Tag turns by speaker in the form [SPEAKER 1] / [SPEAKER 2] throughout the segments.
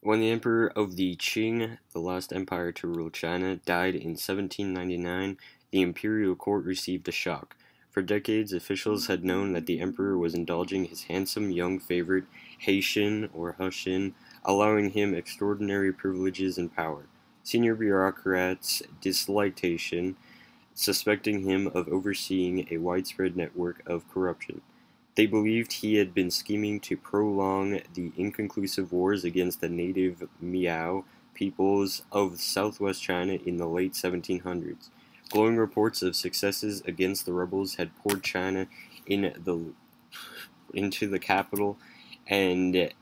[SPEAKER 1] When the emperor of the Qing, the last empire to rule China, died in 1799, the imperial court received a shock. For decades, officials had known that the emperor was indulging his handsome young favorite, Haitian or Hushin, allowing him extraordinary privileges and power. Senior bureaucrats disliked Haitian, suspecting him of overseeing a widespread network of corruption. They believed he had been scheming to prolong the inconclusive wars against the native Miao peoples of southwest China in the late 1700s. Glowing reports of successes against the rebels had poured China into the capital, and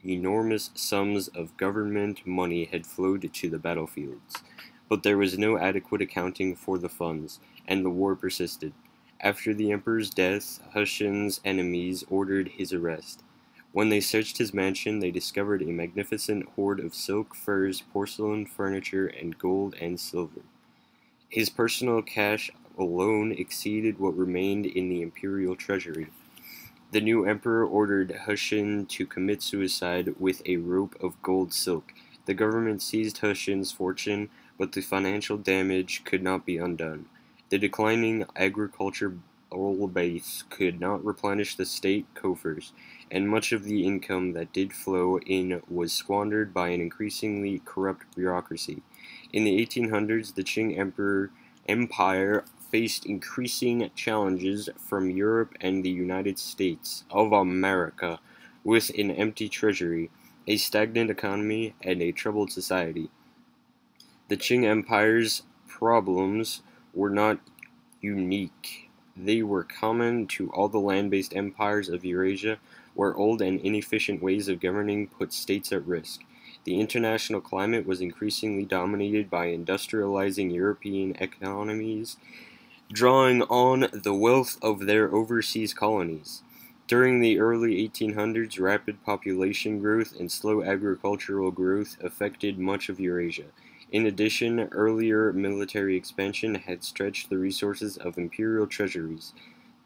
[SPEAKER 1] enormous sums of government money had flowed to the battlefields. But there was no adequate accounting for the funds, and the war persisted. After the emperor's death, Hushin's enemies ordered his arrest. When they searched his mansion, they discovered a magnificent hoard of silk, furs, porcelain, furniture, and gold and silver. His personal cash alone exceeded what remained in the imperial treasury. The new emperor ordered Hushin to commit suicide with a rope of gold silk. The government seized Hushin's fortune, but the financial damage could not be undone. The declining agricultural base could not replenish the state coffers, and much of the income that did flow in was squandered by an increasingly corrupt bureaucracy. In the 1800s, the Qing Empire faced increasing challenges from Europe and the United States of America, with an empty treasury, a stagnant economy, and a troubled society. The Qing Empire's problems were not unique. They were common to all the land-based empires of Eurasia, where old and inefficient ways of governing put states at risk. The international climate was increasingly dominated by industrializing European economies, drawing on the wealth of their overseas colonies. During the early 1800s, rapid population growth and slow agricultural growth affected much of Eurasia. In addition, earlier military expansion had stretched the resources of imperial treasuries.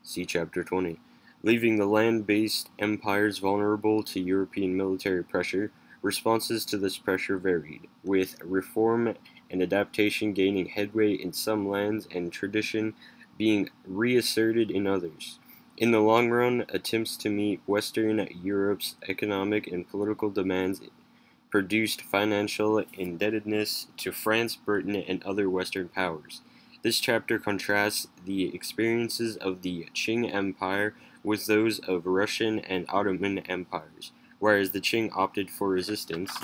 [SPEAKER 1] See Chapter 20. Leaving the land-based empires vulnerable to European military pressure. Responses to this pressure varied, with reform and adaptation gaining headway in some lands and tradition being reasserted in others. In the long run, attempts to meet Western Europe's economic and political demands produced financial indebtedness to France, Britain, and other Western powers. This chapter contrasts the experiences of the Qing Empire with those of Russian and Ottoman empires. Whereas the Qing opted for resistance,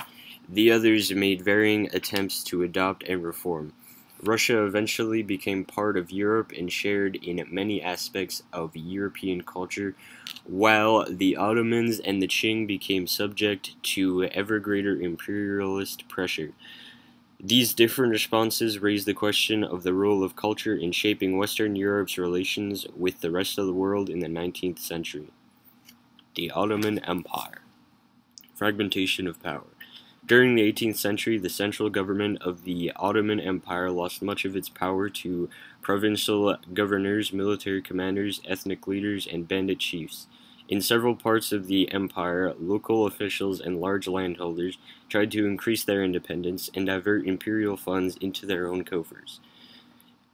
[SPEAKER 1] the others made varying attempts to adopt and reform. Russia eventually became part of Europe and shared in many aspects of European culture, while the Ottomans and the Qing became subject to ever greater imperialist pressure. These different responses raise the question of the role of culture in shaping Western Europe's relations with the rest of the world in the 19th century. The Ottoman Empire. Fragmentation of power. During the 18th century, the central government of the Ottoman Empire lost much of its power to provincial governors, military commanders, ethnic leaders, and bandit chiefs. In several parts of the empire, local officials and large landholders tried to increase their independence and divert imperial funds into their own coffers.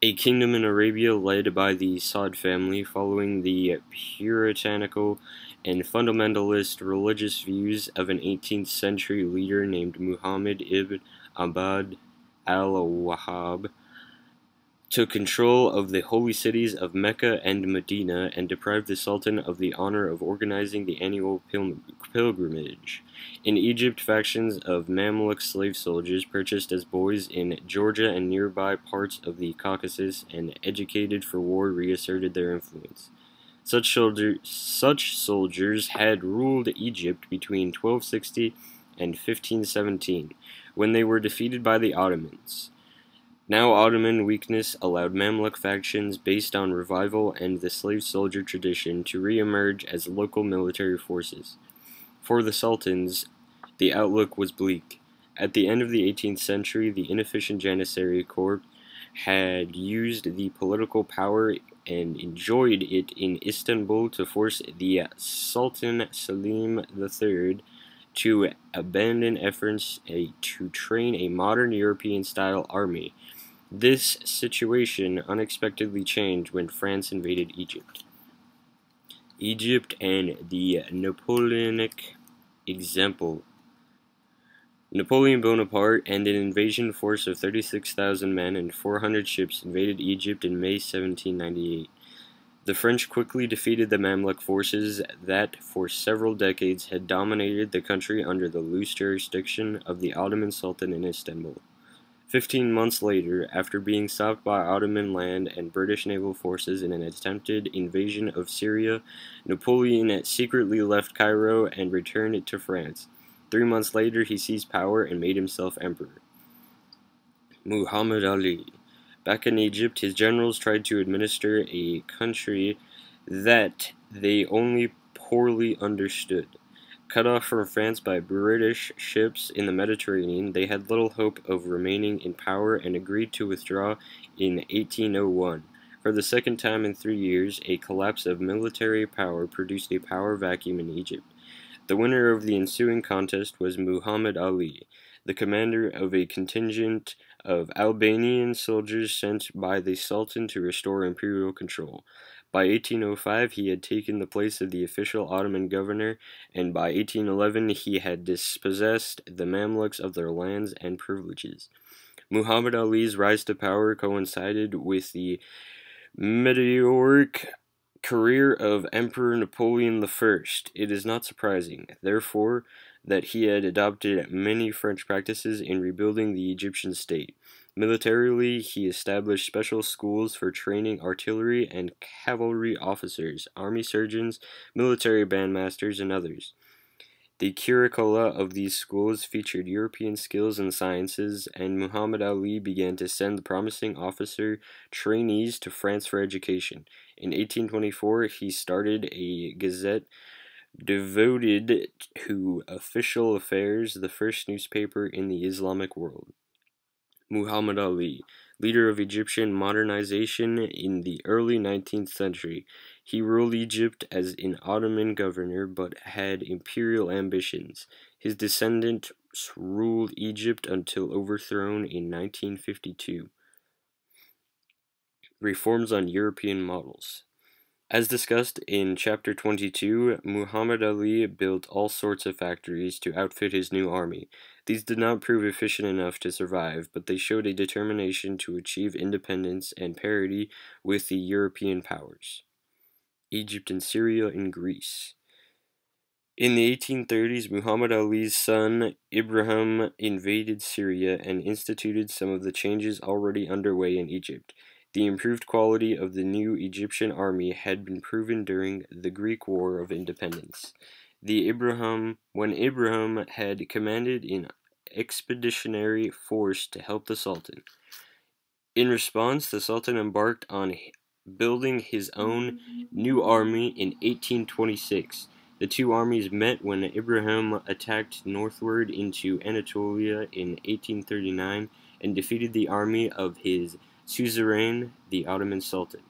[SPEAKER 1] A kingdom in Arabia led by the Saud family, following the puritanical and fundamentalist religious views of an 18th century leader named Muhammad ibn Abd al-Wahhab, took control of the holy cities of Mecca and Medina and deprived the Sultan of the honor of organizing the annual pilgrimage. In Egypt, factions of Mamluk slave soldiers purchased as boys in Georgia and nearby parts of the Caucasus and educated for war reasserted their influence. Such soldiers had ruled Egypt between 1260 and 1517, when they were defeated by the Ottomans. Now Ottoman weakness allowed Mamluk factions based on revival and the slave soldier tradition to re-emerge as local military forces. For the sultans, the outlook was bleak. At the end of the 18th century, the inefficient Janissary court had used the political power and enjoyed it in Istanbul to force the Sultan Selim III to abandon efforts to train a modern European-style army. This situation unexpectedly changed when France invaded Egypt. Egypt and the Napoleonic example. Napoleon Bonaparte and an invasion force of 36,000 men and 400 ships invaded Egypt in May 1798. The French quickly defeated the Mamluk forces that for several decades had dominated the country under the loose jurisdiction of the Ottoman Sultan in Istanbul. 15 months later, after being stopped by Ottoman land and British naval forces in an attempted invasion of Syria, Napoleon secretly left Cairo and returned to France. 3 months later, he seized power and made himself emperor. Muhammad Ali. Back in Egypt, his generals tried to administer a country that they only poorly understood. Cut off from France by British ships in the Mediterranean, they had little hope of remaining in power and agreed to withdraw in 1801. For the second time in 3 years, a collapse of military power produced a power vacuum in Egypt. The winner of the ensuing contest was Muhammad Ali, the commander of a contingent of Albanian soldiers sent by the Sultan to restore imperial control. By 1805, he had taken the place of the official Ottoman governor, and by 1811, he had dispossessed the Mamluks of their lands and privileges. Muhammad Ali's rise to power coincided with the meteoric career of Emperor Napoleon I. It is not surprising, therefore, that he had adopted many French practices in rebuilding the Egyptian state. Militarily, he established special schools for training artillery and cavalry officers, army surgeons, military bandmasters, and others. The curricula of these schools featured European skills and sciences, and Muhammad Ali began to send promising officer trainees to France for education. In 1824, he started a gazette devoted to official affairs, the first newspaper in the Islamic world. Muhammad Ali, leader of Egyptian modernization in the early 19th century. He ruled Egypt as an Ottoman governor but had imperial ambitions. His descendants ruled Egypt until overthrown in 1952. Reforms on European models. As discussed in Chapter 22, Muhammad Ali built all sorts of factories to outfit his new army. These did not prove efficient enough to survive, but they showed a determination to achieve independence and parity with the European powers. Egypt and Syria and Greece. In the 1830s, Muhammad Ali's son Ibrahim invaded Syria and instituted some of the changes already underway in Egypt. The improved quality of the new Egyptian army had been proven during the Greek War of Independence. When Ibrahim had commanded an expeditionary force to help the Sultan. In response, the Sultan embarked on building his own new army in 1826. The two armies met when Ibrahim attacked northward into Anatolia in 1839 and defeated the army of his suzerain, the Ottoman Sultan.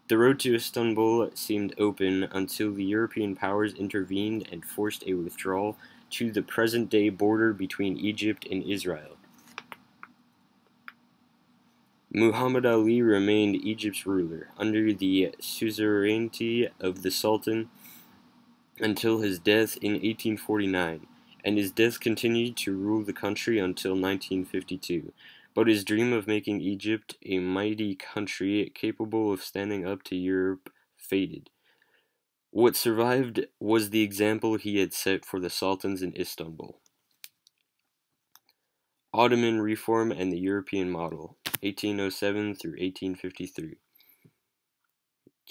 [SPEAKER 1] The road to Istanbul seemed open until the European powers intervened and forced a withdrawal to the present-day border between Egypt and Israel. Muhammad Ali remained Egypt's ruler, under the suzerainty of the Sultan, until his death in 1849, and his death continued to rule the country until 1952. But his dream of making Egypt a mighty country capable of standing up to Europe faded. What survived was the example he had set for the sultans in Istanbul. Ottoman reform and the European model, 1807 through 1853.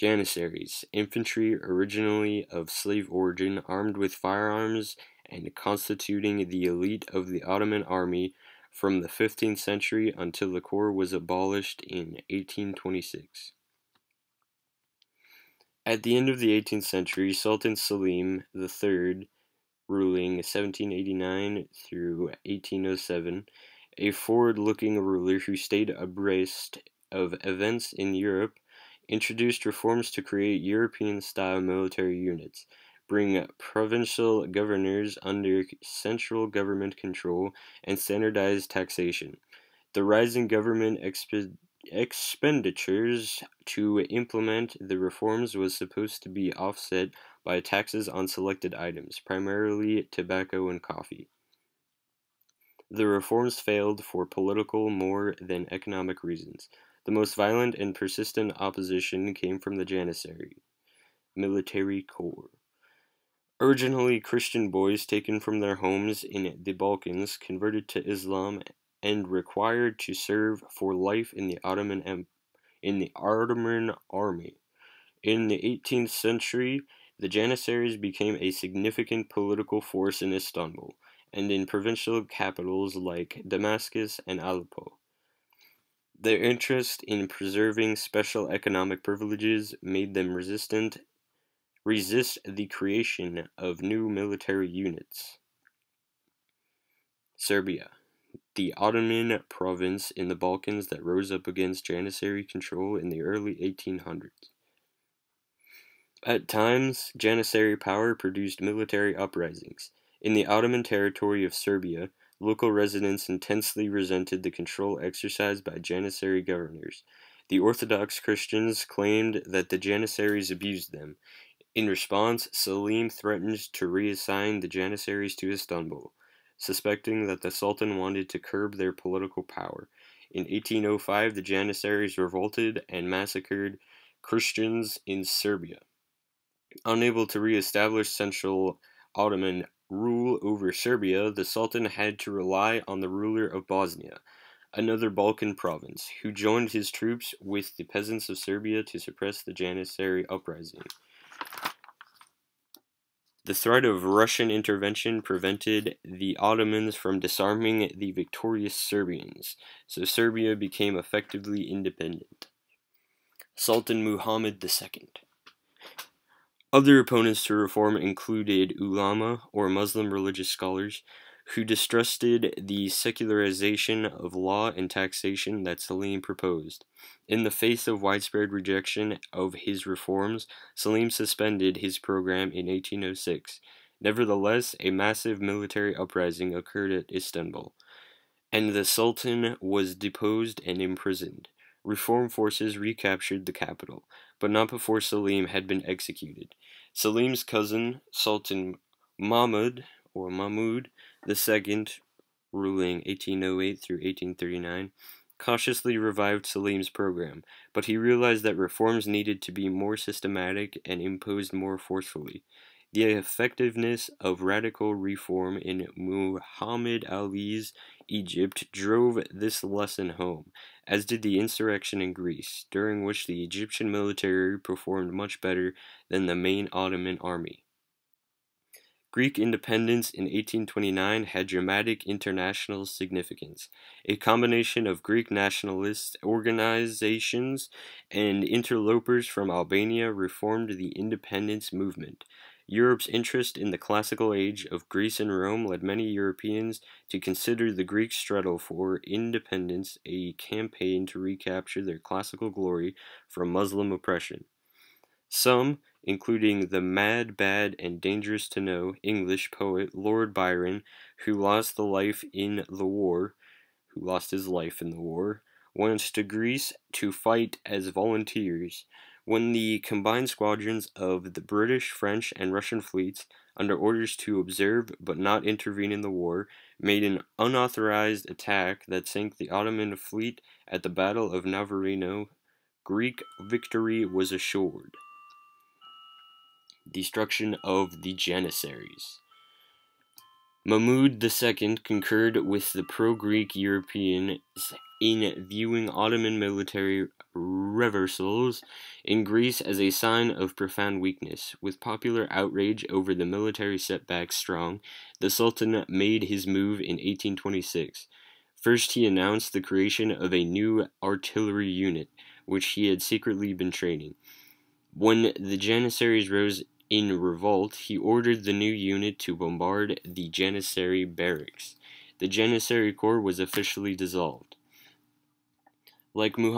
[SPEAKER 1] Janissaries, infantry originally of slave origin, armed with firearms and constituting the elite of the Ottoman army from the 15th century until the corps was abolished in 1826. At the end of the 18th century, Sultan Selim III, ruling 1789 through 1807, a forward-looking ruler who stayed abreast of events in Europe, introduced reforms to create European-style military units. bring provincial governors under central government control, and standardize taxation. The rise in government expenditures to implement the reforms was supposed to be offset by taxes on selected items, primarily tobacco and coffee. The reforms failed for political more than economic reasons. The most violent and persistent opposition came from the Janissary military corps. Originally Christian boys taken from their homes in the Balkans, converted to Islam, and required to serve for life in the Ottoman army. In the 18th century, the Janissaries became a significant political force in Istanbul and in provincial capitals like Damascus and Aleppo. Their interest in preserving special economic privileges made them resist the creation of new military units. Serbia, the Ottoman province in the Balkans that rose up against Janissary control in the early 1800s. At times, Janissary power produced military uprisings. In the Ottoman territory of Serbia, local residents intensely resented the control exercised by Janissary governors. The Orthodox Christians claimed that the Janissaries abused them. In response, Selim threatened to reassign the Janissaries to Istanbul, suspecting that the Sultan wanted to curb their political power. In 1805, the Janissaries revolted and massacred Christians in Serbia. Unable to re-establish central Ottoman rule over Serbia, the Sultan had to rely on the ruler of Bosnia, another Balkan province, who joined his troops with the peasants of Serbia to suppress the Janissary uprising. The threat of Russian intervention prevented the Ottomans from disarming the victorious Serbians, so Serbia became effectively independent. Sultan Muhammad II. Other opponents to reform included ulama, or Muslim religious scholars, who distrusted the secularization of law and taxation that Selim proposed. In the face of widespread rejection of his reforms, Selim suspended his program in 1806. Nevertheless, a massive military uprising occurred at Istanbul, and the Sultan was deposed and imprisoned. Reform forces recaptured the capital, but not before Selim had been executed. Selim's cousin, Sultan Mahmud II, ruling 1808 through 1839, cautiously revived Selim's program, but he realized that reforms needed to be more systematic and imposed more forcefully. The effectiveness of radical reform in Muhammad Ali's Egypt drove this lesson home, as did the insurrection in Greece, during which the Egyptian military performed much better than the main Ottoman army. Greek independence in 1829 had dramatic international significance. A combination of Greek nationalist organizations and interlopers from Albania reformed the independence movement. Europe's interest in the classical age of Greece and Rome led many Europeans to consider the Greek struggle for independence a campaign to recapture their classical glory from Muslim oppression. Some, including the mad, bad, and dangerous to know English poet Lord Byron, who lost his life in the war, went to Greece to fight as volunteers. When the combined squadrons of the British, French, and Russian fleets, under orders to observe but not intervene in the war, made an unauthorized attack that sank the Ottoman fleet at the Battle of Navarino, Greek victory was assured. Destruction of the Janissaries. Mahmud II concurred with the pro-Greek Europeans in viewing Ottoman military reversals in Greece as a sign of profound weakness. With popular outrage over the military setbacks strong, the Sultan made his move in 1826. First, he announced the creation of a new artillery unit, which he had secretly been training. When the Janissaries rose in revolt, he ordered the new unit to bombard the Janissary barracks. The Janissary Corps was officially dissolved. Like Muhammad